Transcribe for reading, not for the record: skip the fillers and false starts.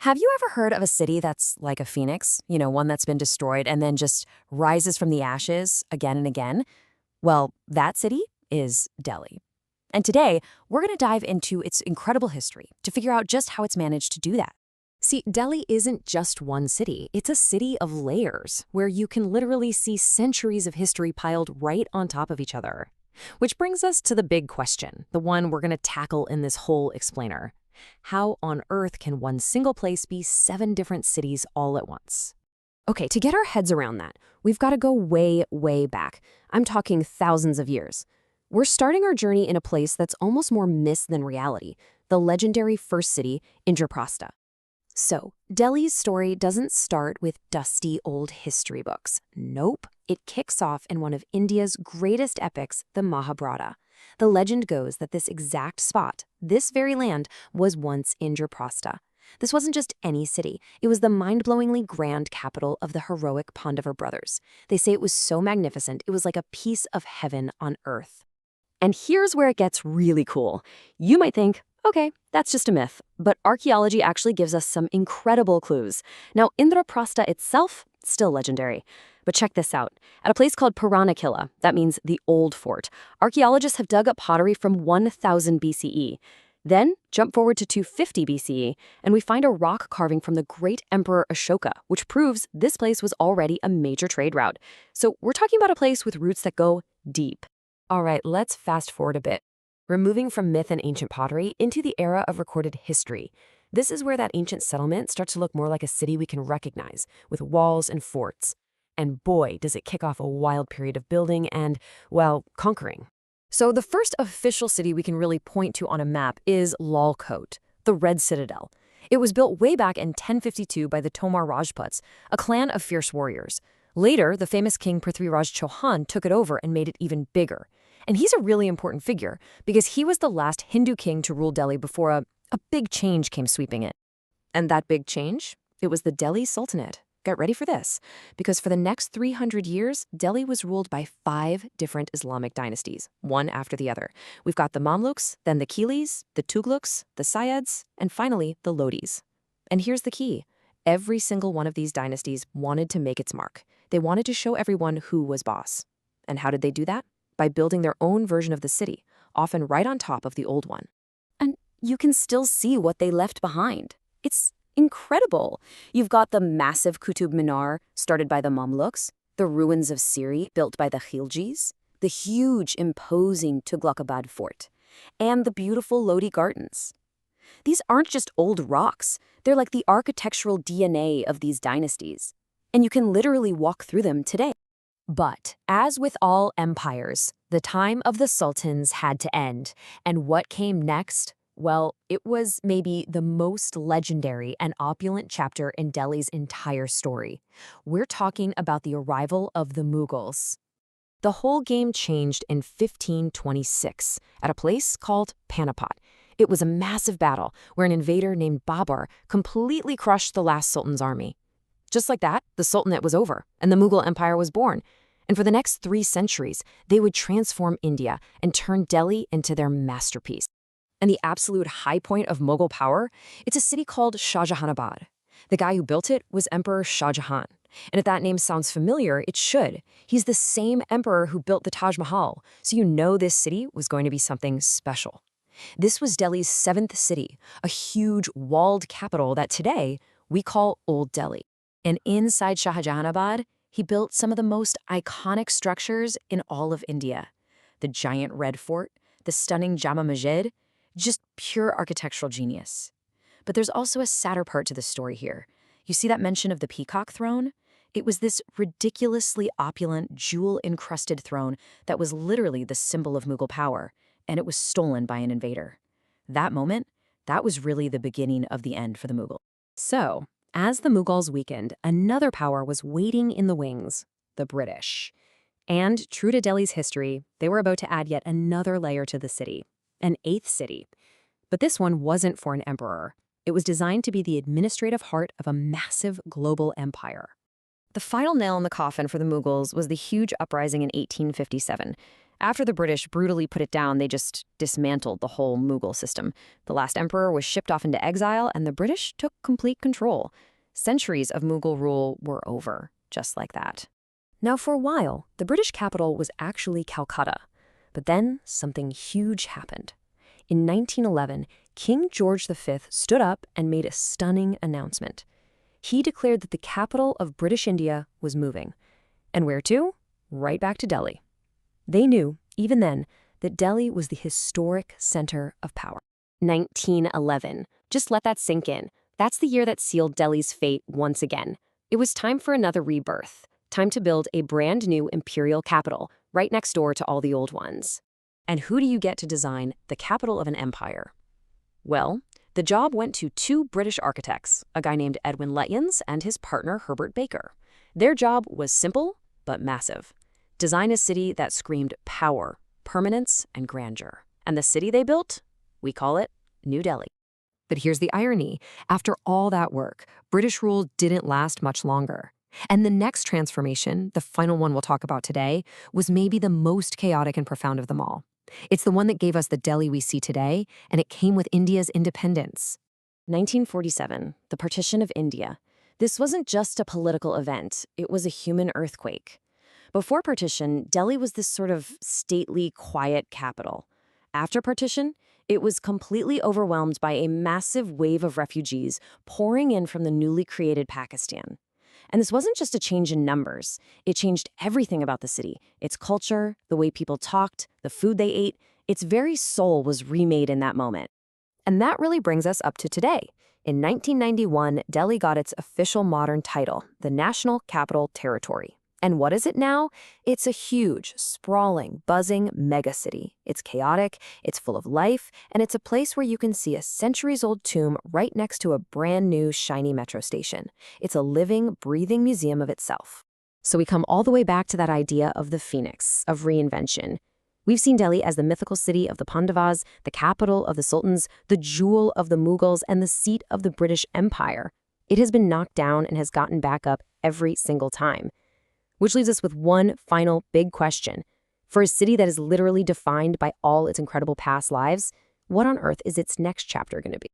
Have you ever heard of a city that's like a phoenix? One that's been destroyed and then just rises from the ashes again and again? Well, that city is Delhi. And today, we're going to dive into its incredible history to figure out just how it's managed to do that. See, Delhi isn't just one city. It's a city of layers, where you can literally see centuries of history piled right on top of each other. Which brings us to the big question, the one we're going to tackle in this whole explainer. How on earth can one single place be 7 different cities all at once? Okay, to get our heads around that, we've got to go way, way back. I'm talking thousands of years. We're starting our journey in a place that's almost more myth than reality, the legendary first city, Indraprastha. So, Delhi's story doesn't start with dusty old history books. Nope, it kicks off in one of India's greatest epics, the Mahabharata. The legend goes that this exact spot, this very land, was once Indraprastha. This wasn't just any city. It was the mind-blowingly grand capital of the heroic Pandava brothers. They say it was so magnificent, it was like a piece of heaven on earth. And here's where it gets really cool. You might think, okay, that's just a myth, but archaeology actually gives us some incredible clues. Now, Indraprastha itself, still legendary. But check this out. At a place called Puranikila, that means the Old Fort, archaeologists have dug up pottery from 1000 BCE. Then, jump forward to 250 BCE, and we find a rock carving from the great Emperor Ashoka, which proves this place was already a major trade route. So we're talking about a place with roots that go deep. All right, let's fast forward a bit. We're moving from myth and ancient pottery into the era of recorded history. This is where that ancient settlement starts to look more like a city we can recognize, with walls and forts. And boy, does it kick off a wild period of building and, well, conquering. So the first official city we can really point to on a map is Lal Kot, the Red Citadel. It was built way back in 1052 by the Tomar Rajputs, a clan of fierce warriors. Later, the famous king Prithviraj Chauhan took it over and made it even bigger. And he's a really important figure because he was the last Hindu king to rule Delhi before a big change came sweeping it. And that big change? It was the Delhi Sultanate. Get ready for this, because for the next 300 years, Delhi was ruled by 5 different Islamic dynasties, one after the other. We've got the Mamluks, then the Kilis, the Tughlaqs, the Sayyids, and finally the Lodis. And here's the key. Every single one of these dynasties wanted to make its mark. They wanted to show everyone who was boss. And how did they do that? By building their own version of the city, often right on top of the old one. And you can still see what they left behind. It's incredible. You've got the massive Qutub Minar, started by the Mamluks, the ruins of Siri, built by the Khiljis, the huge, imposing Tughlaqabad fort, and the beautiful Lodi Gardens. These aren't just old rocks. They're like the architectural DNA of these dynasties. And you can literally walk through them today. But, as with all empires, the time of the sultans had to end. And what came next? Well, it was maybe the most legendary and opulent chapter in Delhi's entire story. We're talking about the arrival of the Mughals. The whole game changed in 1526 at a place called Panipat. It was a massive battle where an invader named Babur completely crushed the last sultan's army. Just like that, the sultanate was over, and the Mughal Empire was born. And for the next 3 centuries, they would transform India and turn Delhi into their masterpiece. And the absolute high point of Mughal power, it's a city called Shahjahanabad. The guy who built it was Emperor Shah Jahan. And if that name sounds familiar, it should. He's the same emperor who built the Taj Mahal, so you know this city was going to be something special. This was Delhi's 7th city, a huge walled capital that today we call Old Delhi. And inside Shahjahanabad, he built some of the most iconic structures in all of India. The giant red fort, the stunning Jama Masjid, just pure architectural genius. But there's also a sadder part to the story here. You see that mention of the peacock throne? It was this ridiculously opulent, jewel-encrusted throne that was literally the symbol of Mughal power, and it was stolen by an invader. That moment, that was really the beginning of the end for the Mughals. So, as the Mughals weakened, another power was waiting in the wings, the British. And true to Delhi's history, they were about to add yet another layer to the city. An 8th city. But this one wasn't for an emperor. It was designed to be the administrative heart of a massive global empire. The final nail in the coffin for the Mughals was the huge uprising in 1857. After the British brutally put it down, they just dismantled the whole Mughal system. The last emperor was shipped off into exile, and the British took complete control. Centuries of Mughal rule were over, just like that. Now, for a while, the British capital was actually Calcutta. But then something huge happened. In 1911, King George V stood up and made a stunning announcement. He declared that the capital of British India was moving. And where to? Right back to Delhi. They knew, even then, that Delhi was the historic center of power. 1911. Just let that sink in. That's the year that sealed Delhi's fate once again. It was time for another rebirth. Time to build a brand new imperial capital, right next door to all the old ones. And who do you get to design the capital of an empire? Well, the job went to two British architects, a guy named Edwin Lutyens and his partner Herbert Baker. Their job was simple, but massive. Design a city that screamed power, permanence, and grandeur. And the city they built? We call it New Delhi. But here's the irony. After all that work, British rule didn't last much longer. And the next transformation, the final one we'll talk about today, was maybe the most chaotic and profound of them all. It's the one that gave us the Delhi we see today, and it came with India's independence. 1947, the partition of India. This wasn't just a political event, it was a human earthquake. Before partition, Delhi was this sort of stately, quiet capital. After partition, it was completely overwhelmed by a massive wave of refugees pouring in from the newly created Pakistan. And this wasn't just a change in numbers. It changed everything about the city. Its culture, the way people talked, the food they ate, its very soul was remade in that moment. And that really brings us up to today. In 1991, Delhi got its official modern title, the National Capital Territory. And what is it now? It's a huge, sprawling, buzzing megacity. It's chaotic, it's full of life, and it's a place where you can see a centuries-old tomb right next to a brand new, shiny metro station. It's a living, breathing museum of itself. So we come all the way back to that idea of the phoenix, of reinvention. We've seen Delhi as the mythical city of the Pandavas, the capital of the sultans, the jewel of the Mughals, and the seat of the British Empire. It has been knocked down and has gotten back up every single time. Which leaves us with one final big question. For a city that is literally defined by all its incredible past lives, what on earth is its next chapter going to be?